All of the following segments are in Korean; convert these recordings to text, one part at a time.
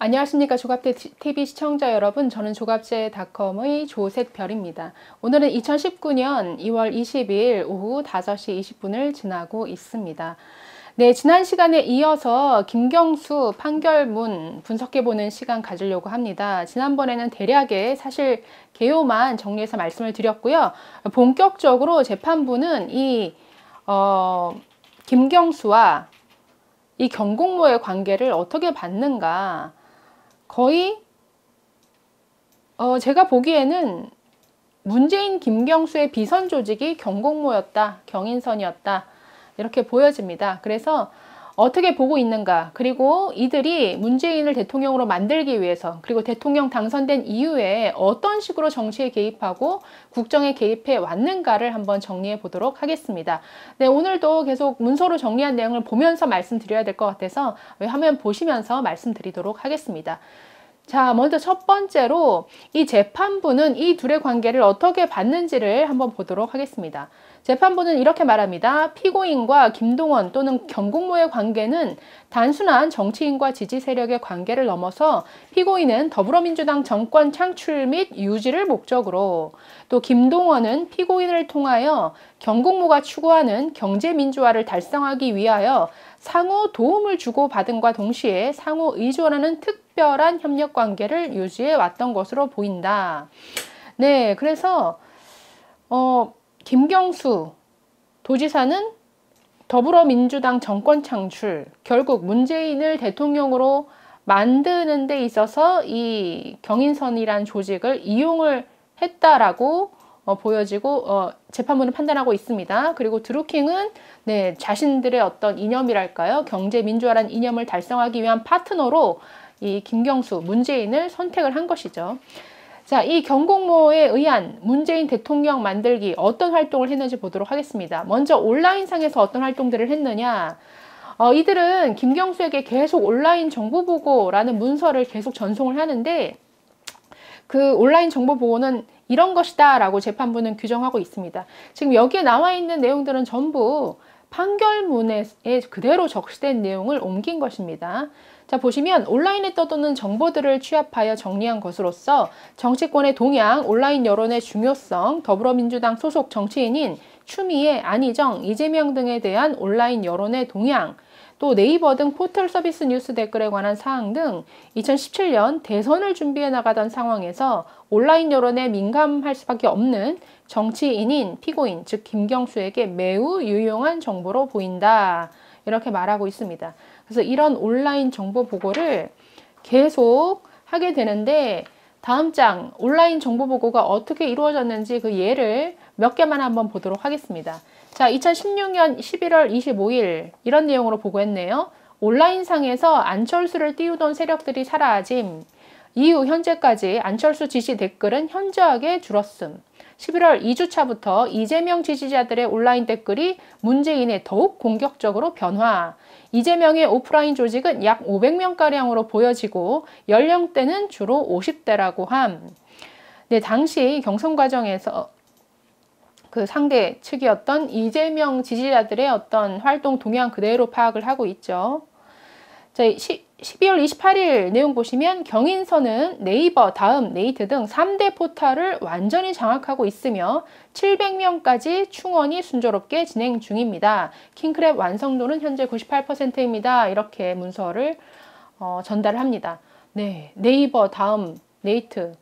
안녕하십니까. 조갑제TV 시청자 여러분, 저는 조갑제닷컴의 조셋별입니다. 오늘은 2019년 2월 20일 오후 5시 20분을 지나고 있습니다. 네, 지난 시간에 이어서 김경수 판결문 분석해보는 시간 가지려고 합니다. 지난번에는 대략의 사실 개요만 정리해서 말씀을 드렸고요. 본격적으로 재판부는 김경수와 이 경공모의 관계를 어떻게 봤는가, 거의 제가 보기에는 문재인 김경수의 비선 조직이 경공모였다, 경인선이었다, 이렇게 보여집니다. 그래서 어떻게 보고 있는가, 그리고 이들이 문재인을 대통령으로 만들기 위해서, 그리고 대통령 당선된 이후에 어떤 식으로 정치에 개입하고 국정에 개입해 왔는가를 한번 정리해 보도록 하겠습니다. 네, 오늘도 계속 문서로 정리한 내용을 보면서 말씀드려야 될 것 같아서 화면 보시면서 말씀드리도록 하겠습니다. 자, 먼저 첫 번째로 이 재판부는 이 둘의 관계를 어떻게 봤는지를 한번 보도록 하겠습니다. 재판부는 이렇게 말합니다. 피고인과 김동원 또는 경공모의 관계는 단순한 정치인과 지지 세력의 관계를 넘어서 피고인은 더불어민주당 정권 창출 및 유지를 목적으로, 또 김동원은 피고인을 통하여 경공모가 추구하는 경제민주화를 달성하기 위하여 상호 도움을 주고받음과 동시에 상호 의존하는 특별한 협력관계를 유지해 왔던 것으로 보인다. 네, 그래서 김경수 도지사는 더불어민주당 정권 창출, 결국 문재인을 대통령으로 만드는 데 있어서 이 경인선이란 조직을 이용을 했다라고 보여지고 재판부는 판단하고 있습니다. 그리고 드루킹은 네, 자신들의 어떤 이념이랄까요? 경제민주화란 이념을 달성하기 위한 파트너로 이 김경수, 문재인을 선택을 한 것이죠. 자, 이 경공모에 의한 문재인 대통령 만들기 어떤 활동을 했는지 보도록 하겠습니다. 먼저 온라인상에서 어떤 활동들을 했느냐. 이들은 김경수에게 계속 온라인 정보보고라는 문서를 계속 전송을 하는데, 그 온라인 정보보고는 이런 것이다 라고 재판부는 규정하고 있습니다. 지금 여기에 나와 있는 내용들은 전부 판결문에 그대로 적시된 내용을 옮긴 것입니다. 자, 보시면 온라인에 떠도는 정보들을 취합하여 정리한 것으로서 정치권의 동향, 온라인 여론의 중요성, 더불어민주당 소속 정치인인 추미애, 안희정, 이재명 등에 대한 온라인 여론의 동향, 또 네이버 등 포털 서비스 뉴스 댓글에 관한 사항 등 2017년 대선을 준비해 나가던 상황에서 온라인 여론에 민감할 수밖에 없는 정치인인 피고인, 즉 김경수에게 매우 유용한 정보로 보인다. 이렇게 말하고 있습니다. 그래서 이런 온라인 정보 보고를 계속 하게 되는데, 다음 장 온라인 정보 보고가 어떻게 이루어졌는지 그 예를 몇 개만 한번 보도록 하겠습니다. 자, 2016년 11월 25일 이런 내용으로 보고했네요. 온라인상에서 안철수를 띄우던 세력들이 사라짐. 이후 현재까지 안철수 지지 댓글은 현저하게 줄었음. 11월 2주차부터 이재명 지지자들의 온라인 댓글이 문재인에 더욱 공격적으로 변화. 이재명의 오프라인 조직은 약 500명가량으로 보여지고 연령대는 주로 50대라고 함. 네, 당시 경선 과정에서 그 상대 측이었던 이재명 지지자들의 어떤 활동 동향 그대로 파악을 하고 있죠. 자, 12월 28일 내용 보시면 경인선은 네이버, 다음, 네이트 등 3대 포털을 완전히 장악하고 있으며 700명까지 충원이 순조롭게 진행 중입니다. 킹크랩 완성도는 현재 98%입니다. 이렇게 문서를 전달을 합니다. 네, 네이버, 다음, 네이트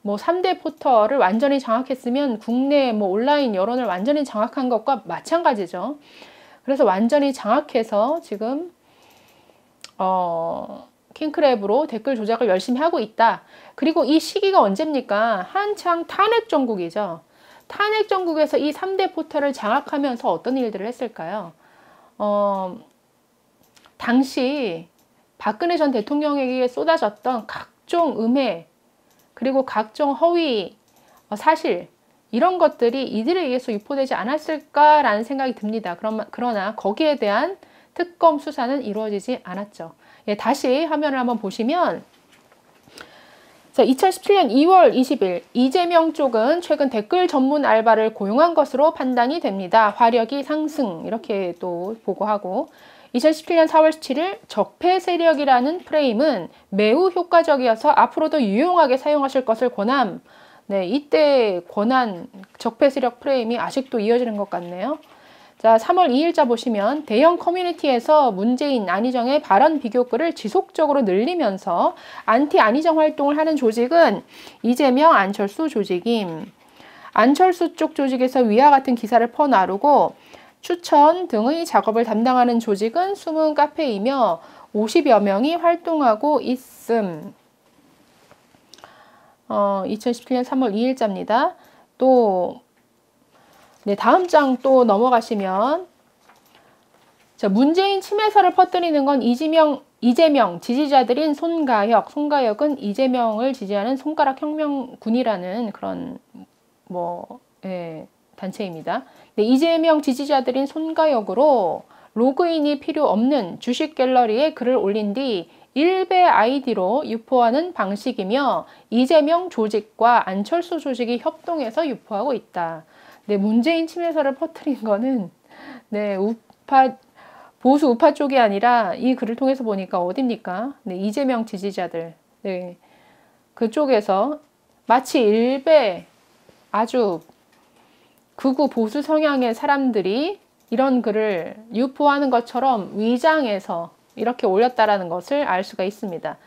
3대 포털을 완전히 장악했으면 국내 온라인 여론을 완전히 장악한 것과 마찬가지죠. 그래서 완전히 장악해서 지금 킹크랩으로 댓글 조작을 열심히 하고 있다. 그리고 이 시기가 언제입니까? 한창 탄핵 정국이죠. 탄핵 정국에서 이 3대 포털을 장악하면서 어떤 일들을 했을까요? 당시 박근혜 전 대통령에게 쏟아졌던 각종 음해, 그리고 각종 허위 사실, 이런 것들이 이들에 의해서 유포되지 않았을까라는 생각이 듭니다. 그러나 거기에 대한 특검 수사는 이루어지지 않았죠. 예, 다시 화면을 한번 보시면, 자, 2017년 2월 20일 이재명 쪽은 최근 댓글 전문 알바를 고용한 것으로 판단이 됩니다. 화력이 상승, 이렇게 또 보고하고, 2017년 4월 17일 적폐 세력이라는 프레임은 매우 효과적이어서 앞으로도 유용하게 사용하실 것을 권함. 네, 이때 권한 적폐 세력 프레임이 아직도 이어지는 것 같네요. 자, 3월 2일자 보시면 대형 커뮤니티에서 문재인, 안희정의 발언 비교글을 지속적으로 늘리면서 안티 안희정 활동을 하는 조직은 이재명, 안철수 조직임. 안철수 쪽 조직에서 위와 같은 기사를 퍼나르고 추천 등의 작업을 담당하는 조직은 숨은 카페이며 50여 명이 활동하고 있음. 2017년 3월 2일자입니다. 또 네, 다음 장 또 넘어가시면 자, 문재인 침해설을 퍼뜨리는 건 이재명 지지자들인 손가혁은 이재명을 지지하는 손가락 혁명군이라는 그런 단체입니다. 네, 이재명 지지자들인 손가혁으로 로그인이 필요 없는 주식 갤러리에 글을 올린 뒤 일베 아이디로 유포하는 방식이며 이재명 조직과 안철수 조직이 협동해서 유포하고 있다. 네, 문재인 침해설을 퍼뜨린 거는 네, 보수 우파 쪽이 아니라 이 글을 통해서 보니까 어딥니까? 네, 이재명 지지자들. 네, 그쪽에서 마치 일베 아주 극우 보수 성향의 사람들이 이런 글을 유포하는 것처럼 위장해서 이렇게 올렸다라는 것을 알 수가 있습니다.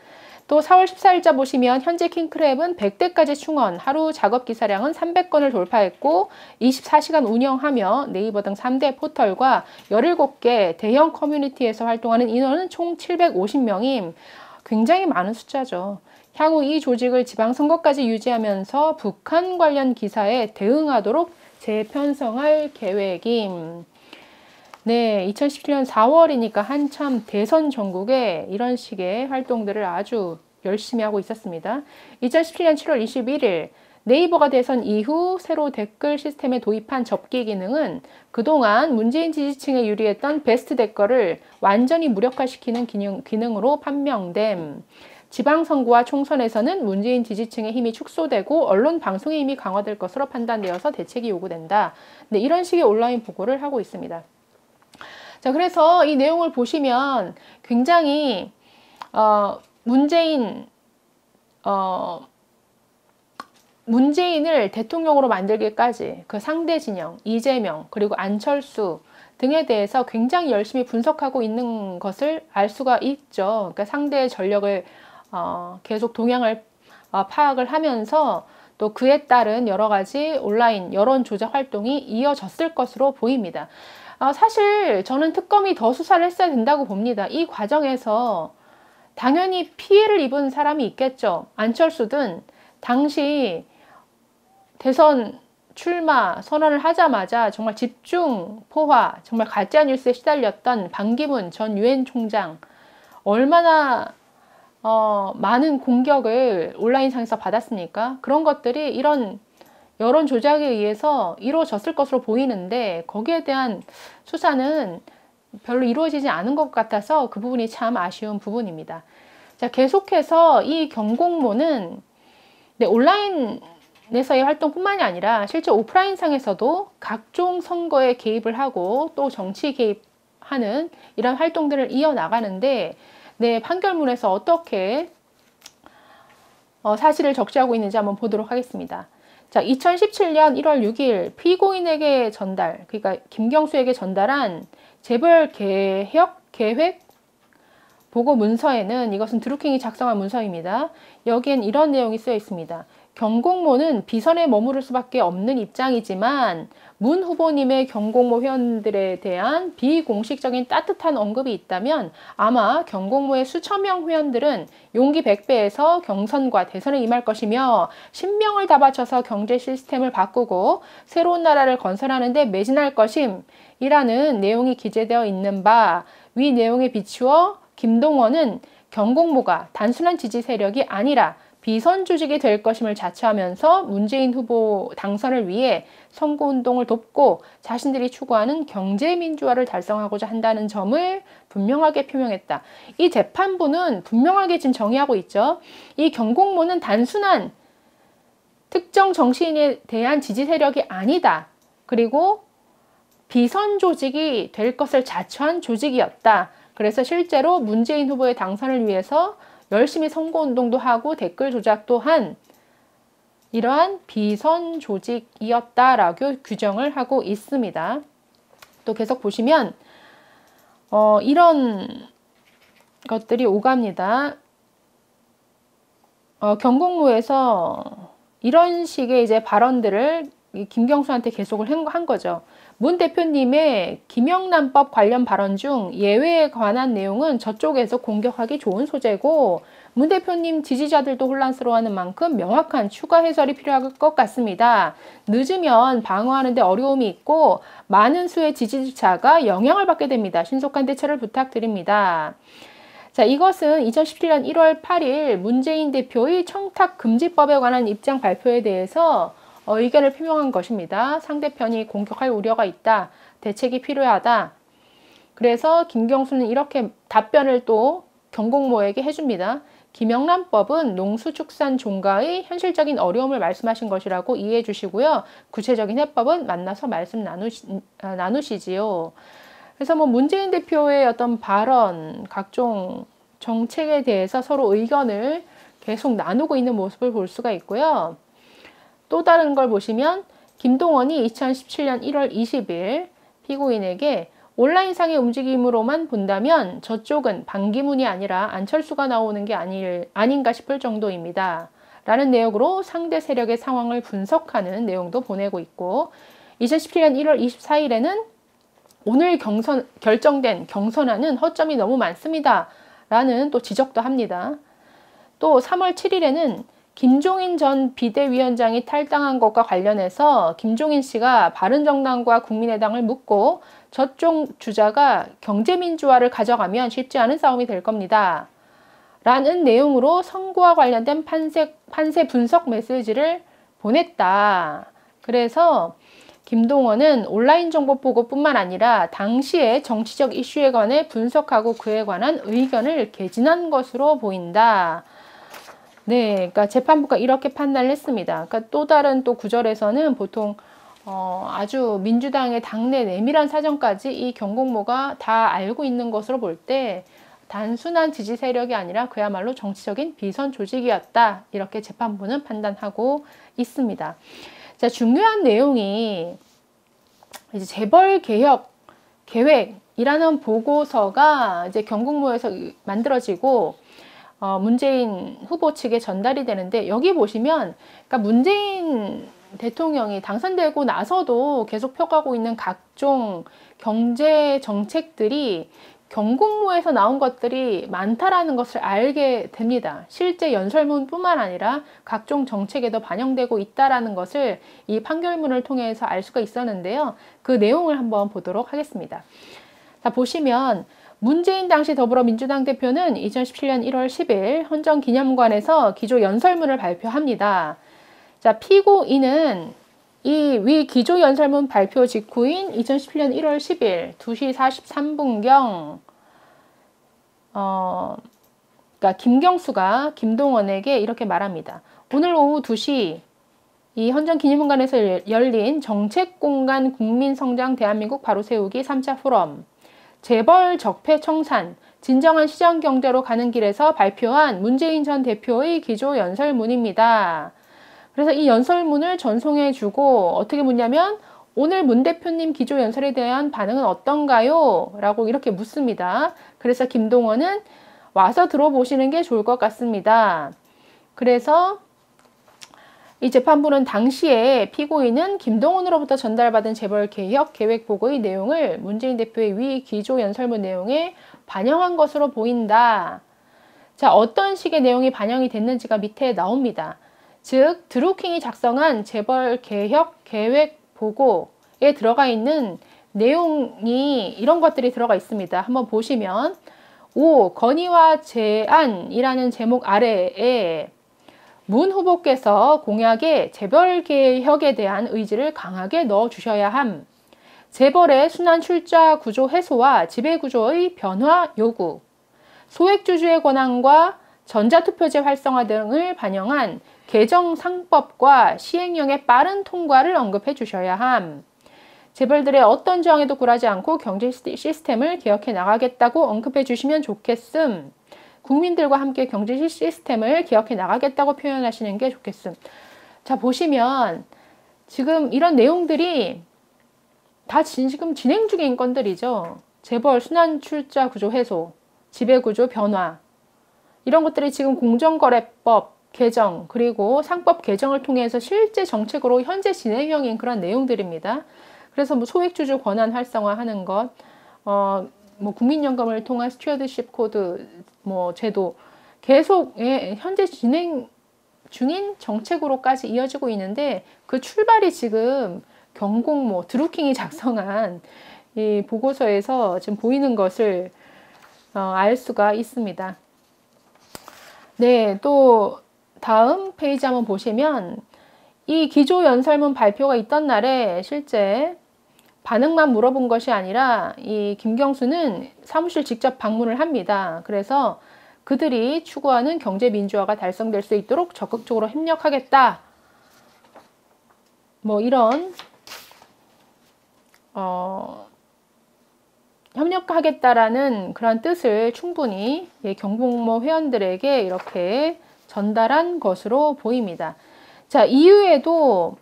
또 4월 14일자 보시면 현재 킹크랩은 100대까지 충원, 하루 작업 기사량은 300건을 돌파했고 24시간 운영하며 네이버 등 3대 포털과 17개 대형 커뮤니티에서 활동하는 인원은 총 750명임. 굉장히 많은 숫자죠. 향후 이 조직을 지방선거까지 유지하면서 북한 관련 기사에 대응하도록 재편성할 계획임. 네, 2017년 4월이니까 한참 대선 전국에 이런 식의 활동들을 아주 열심히 하고 있었습니다. 2017년 7월 21일 네이버가 대선 이후 새로 댓글 시스템에 도입한 접기 기능은 그동안 문재인 지지층에 유리했던 베스트 댓글을 완전히 무력화시키는 기능으로 판명됨. 지방선거와 총선에서는 문재인 지지층의 힘이 축소되고 언론 방송의 힘이 강화될 것으로 판단되어서 대책이 요구된다. 네, 이런 식의 온라인 보고를 하고 있습니다. 자, 그래서 이 내용을 보시면 굉장히 문재인을 대통령으로 만들기까지 그 상대 진영, 이재명, 그리고 안철수 등에 대해서 굉장히 열심히 분석하고 있는 것을 알 수가 있죠. 그러니까 상대의 전력을 계속 동향을 파악을 하면서 또 그에 따른 여러 가지 온라인 여론 조작 활동이 이어졌을 것으로 보입니다. 사실 저는 특검이 더 수사를 했어야 된다고 봅니다. 이 과정에서 당연히 피해를 입은 사람이 있겠죠. 안철수든 당시 대선 출마 선언을 하자마자 정말 집중 포화, 정말 가짜뉴스에 시달렸던 반기문 전 유엔 총장 얼마나 많은 공격을 온라인상에서 받았습니까? 그런 것들이 이런 여론 조작에 의해서 이루어졌을 것으로 보이는데 거기에 대한 수사는 별로 이루어지지 않은 것 같아서 그 부분이 참 아쉬운 부분입니다. 자, 계속해서 이 경공모는 온라인에서의 활동뿐만이 아니라 실제 오프라인상에서도 각종 선거에 개입을 하고 또 정치 개입하는 이런 활동들을 이어나가는데 판결문에서 어떻게 사실을 적시하고 있는지 한번 보도록 하겠습니다. 자, 2017년 1월 6일 피고인에게 전달, 그러니까 김경수에게 전달한 재벌 개혁 계획 보고 문서에는 이것은 드루킹이 작성한 문서입니다. 여기엔 이런 내용이 쓰여 있습니다. 경공모는 비선에 머무를 수밖에 없는 입장이지만 문 후보님의 경공모 회원들에 대한 비공식적인 따뜻한 언급이 있다면 아마 경공모의 수천 명 회원들은 용기 100배에서 경선과 대선에 임할 것이며 신명을 다 바쳐서 경제 시스템을 바꾸고 새로운 나라를 건설하는 데 매진할 것임 이라는 내용이 기재되어 있는 바 위 내용에 비추어 김동원은 경공모가 단순한 지지 세력이 아니라 비선 조직이 될 것임을 자처하면서 문재인 후보 당선을 위해 선거운동을 돕고 자신들이 추구하는 경제민주화를 달성하고자 한다는 점을 분명하게 표명했다. 이 재판부는 분명하게 지금 정의하고 있죠. 이 경공모는 단순한 특정 정치인에 대한 지지 세력이 아니다. 그리고 비선 조직이 될 것을 자처한 조직이었다. 그래서 실제로 문재인 후보의 당선을 위해서 열심히 선거운동도 하고 댓글 조작도 한 이러한 비선 조직이었다라고 규정을 하고 있습니다. 또 계속 보시면 이런 것들이 오갑니다. 경공모에서 이런 식의 이제 발언들을 김경수한테 계속을 한 거죠. 문 대표님의 김영란법 관련 발언 중 예외에 관한 내용은 저쪽에서 공격하기 좋은 소재고 문 대표님 지지자들도 혼란스러워하는 만큼 명확한 추가 해설이 필요할 것 같습니다. 늦으면 방어하는 데 어려움이 있고 많은 수의 지지자가 영향을 받게 됩니다. 신속한 대처를 부탁드립니다. 자, 이것은 2017년 1월 8일 문재인 대표의 청탁금지법에 관한 입장 발표에 대해서 의견을 표명한 것입니다. 상대편이 공격할 우려가 있다. 대책이 필요하다. 그래서 김경수는 이렇게 답변을 또 경공모에게 해줍니다. 김영란법은 농수축산종가의 현실적인 어려움을 말씀하신 것이라고 이해해 주시고요. 구체적인 해법은 만나서 말씀 나누시지요. 그래서 문재인 대표의 어떤 발언, 각종 정책에 대해서 서로 의견을 계속 나누고 있는 모습을 볼 수가 있고요. 또 다른 걸 보시면 김동원이 2017년 1월 20일 피고인에게 온라인상의 움직임으로만 본다면 저쪽은 반기문이 아니라 안철수가 나오는 게 아닌가 싶을 정도입니다. 라는 내용으로 상대 세력의 상황을 분석하는 내용도 보내고 있고 2017년 1월 24일에는 오늘 결정된 경선안은 허점이 너무 많습니다. 라는 또 지적도 합니다. 또 3월 7일에는 김종인 전 비대위원장이 탈당한 것과 관련해서 김종인 씨가 바른정당과 국민의당을 묶고 저쪽 주자가 경제민주화를 가져가면 쉽지 않은 싸움이 될 겁니다. 라는 내용으로 선거와 관련된 판세 분석 메시지를 보냈다. 그래서 김동원은 온라인 정보 보고뿐만 아니라 당시의 정치적 이슈에 관해 분석하고 그에 관한 의견을 개진한 것으로 보인다. 네, 그러니까 재판부가 이렇게 판단을 했습니다. 그러니까 또 다른 또 구절에서는 보통 아주 민주당의 당내 내밀한 사정까지 이 경공모가 다 알고 있는 것으로 볼 때 단순한 지지 세력이 아니라 그야말로 정치적인 비선 조직이었다. 이렇게 재판부는 판단하고 있습니다. 자, 중요한 내용이 이제 재벌 개혁 계획이라는 보고서가 이제 경공모에서 만들어지고 문재인 후보 측에 전달이 되는데 여기 보시면 그러니까 문재인 대통령이 당선되고 나서도 계속 펴가고 있는 각종 경제 정책들이 경공모에서 나온 것들이 많다라는 것을 알게 됩니다. 실제 연설문뿐만 아니라 각종 정책에도 반영되고 있다라는 것을 이 판결문을 통해서 알 수가 있었는데요. 그 내용을 한번 보도록 하겠습니다. 자, 보시면 문재인 당시 더불어민주당 대표는 2017년 1월 10일 헌정기념관에서 기조 연설문을 발표합니다. 자, 피고인은 이 위 기조 연설문 발표 직후인 2017년 1월 10일 2시 43분경 그러니까 김경수가 김동원에게 이렇게 말합니다. 오늘 오후 2시 이 헌정기념관에서 열린 정책공간 국민성장 대한민국 바로세우기 3차 포럼 재벌 적폐 청산 진정한 시장경제로 가는 길에서 발표한 문재인 전 대표의 기조 연설문입니다. 그래서 이 연설문을 전송해주고 어떻게 묻냐면 오늘 문 대표님 기조 연설에 대한 반응은 어떤가요? 라고 이렇게 묻습니다. 그래서 김동원은 와서 들어보시는 게 좋을 것 같습니다. 그래서 이 재판부는 당시에 피고인은 김동원으로부터 전달받은 재벌개혁 계획 보고의 내용을 문재인 대표의 위 기조 연설문 내용에 반영한 것으로 보인다. 자, 어떤 식의 내용이 반영이 됐는지가 밑에 나옵니다. 즉, 드루킹이 작성한 재벌개혁 계획 보고에 들어가 있는 내용이 이런 것들이 들어가 있습니다. 한번 보시면 5. 건의와 제안이라는 제목 아래에 문 후보께서 공약에 재벌개혁에 대한 의지를 강하게 넣어주셔야 함. 재벌의 순환 출자 구조 해소와 지배구조의 변화 요구. 소액주주의 권한과 전자투표제 활성화 등을 반영한 개정 상법과 시행령의 빠른 통과를 언급해 주셔야 함. 재벌들의 어떤 저항에도 굴하지 않고 경제 시스템을 개혁해 나가겠다고 언급해 주시면 좋겠음. 국민들과 함께 경제 시스템을 개혁해 나가겠다고 표현하시는 게 좋겠음. 자, 보시면 지금 이런 내용들이 다 지금 진행 중인 건들이죠. 재벌 순환출자 구조 해소, 지배구조 변화, 이런 것들이 지금 공정거래법 개정 그리고 상법 개정을 통해서 실제 정책으로 현재 진행형인 그런 내용들입니다. 그래서 뭐 소액주주 권한 활성화하는 것, 뭐 국민연금을 통한 스튜어드십 코드 뭐 제도 계속 현재 진행 중인 정책으로까지 이어지고 있는데 그 출발이 지금 경공모 드루킹이 작성한 이 보고서에서 지금 보이는 것을 알 수가 있습니다. 네, 또 다음 페이지 한번 보시면 이 기조연설문 발표가 있던 날에 실제 반응만 물어본 것이 아니라 이 김경수는 사무실 직접 방문을 합니다. 그래서 그들이 추구하는 경제민주화가 달성될 수 있도록 적극적으로 협력하겠다. 뭐 이런 협력하겠다라는 그런 뜻을 충분히 경복모 회원들에게 이렇게 전달한 것으로 보입니다. 자, 이후에도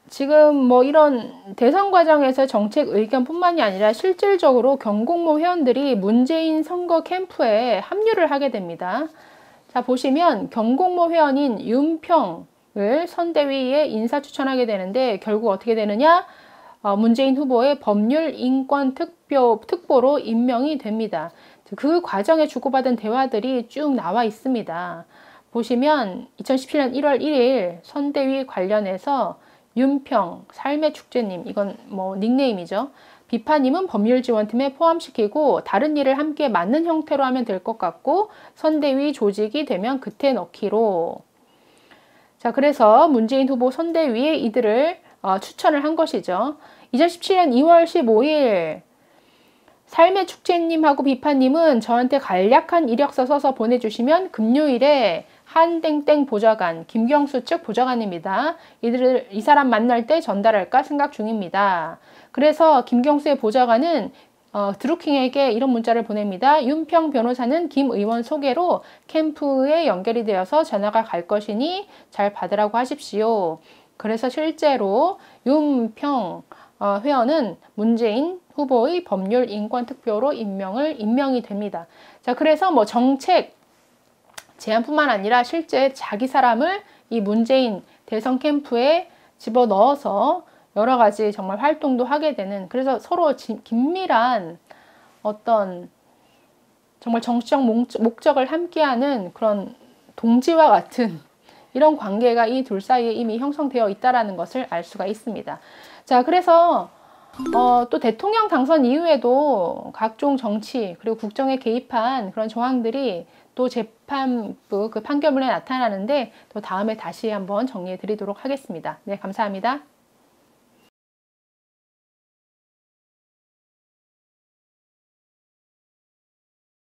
지금 뭐 이런 대선 과정에서 정책 의견뿐만이 아니라 실질적으로 경공모 회원들이 문재인 선거 캠프에 합류를 하게 됩니다. 자, 보시면 경공모 회원인 윤평을 선대위에 인사 추천하게 되는데 결국 어떻게 되느냐? 문재인 후보의 법률인권특보로 임명이 됩니다. 그 과정에 주고받은 대화들이 쭉 나와 있습니다. 보시면 2017년 1월 1일 선대위 관련해서 윤평, 삶의 축제님, 이건 뭐 닉네임이죠. 비파님은 법률지원팀에 포함시키고 다른 일을 함께 맞는 형태로 하면 될 것 같고 선대위 조직이 되면 그때 넣기로. 자, 그래서 문재인 후보 선대위에 이들을 추천을 한 것이죠. 2017년 2월 15일 삶의 축제님하고 비파님은 저한테 간략한 이력서 써서 보내주시면 금요일에 한땡땡 보좌관, 김경수 측 보좌관입니다. 이 사람 만날 때 전달할까 생각 중입니다. 그래서 김경수의 보좌관은 드루킹에게 이런 문자를 보냅니다. 윤평 변호사는 김 의원 소개로 캠프에 연결이 되어서 전화가 갈 것이니 잘 받으라고 하십시오. 그래서 실제로 윤평 회원은 문재인 후보의 법률인권특보로 임명이 됩니다. 자, 그래서 뭐 정책 제안뿐만 아니라 실제 자기 사람을 이 문재인 대선 캠프에 집어넣어서 여러 가지 정말 활동도 하게 되는, 그래서 서로 긴밀한 어떤 정말 정치적 목적을 함께하는 그런 동지와 같은 이런 관계가 이 둘 사이에 이미 형성되어 있다는 것을 알 수가 있습니다. 자, 그래서 또 대통령 당선 이후에도 각종 정치 그리고 국정에 개입한 그런 조항들이 또 재판부 그 판결문에 나타나는데 또 다음에 다시 한번 정리해 드리도록 하겠습니다. 네, 감사합니다.